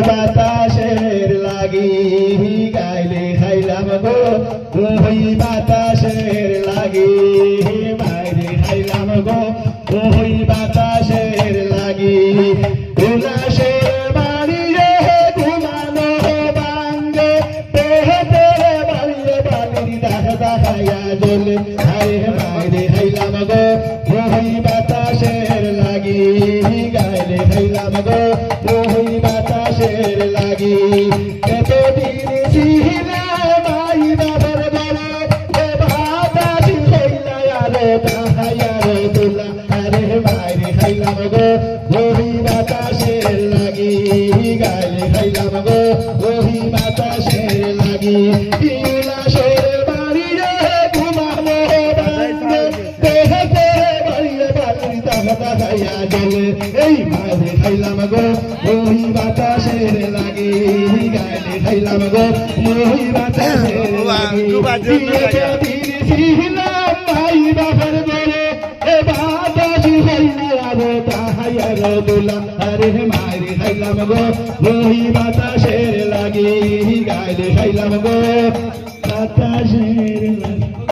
বাতাসের লাগি গাইলে খাইলাম গো ওই বাতাসের লাগি মাইরে খাইলাম গো ওই বাতাসের লাগি উল্লাসের বাড়ি রে ঘুমানো বাঙ্গে পেহেতে বাড়িয়ে বাড়ির দেখাইয়া জলে হায় মাইরে খাইলাম গো ওই বাতাসের লাগি গাইলে খাইলাম গো ওই বাতাসের লাগি এতদিন ছিলা মাই বাবার বলে এ বাতাস হইলা আলো তাহাইয়ার তোলা আরে মাইরে খাইলাম গো ওই বাতাসের লাগি গাইলে খাইলাম গো ওই বাতাসের লাগি উল্লাসের বাড়ি রে ঘুমানো বাঙ্গে দেহতে বাড়িয়ে বাড়ি তাহাইয়া জলে এই মাইরে খাইলাম গো ওই বাতাসের লাগি গাইলে খাইলাম গো ওই বাতাসের লাগি ছিলাম ভাই বাবার বলে এ বাতাস হইলে আরো তাহাইয়ার দোলা আরে মাইরে খাইলাম গো ওই বাতাসের লাগি গাইলে খাইলাম গো বাতাসের লাগি।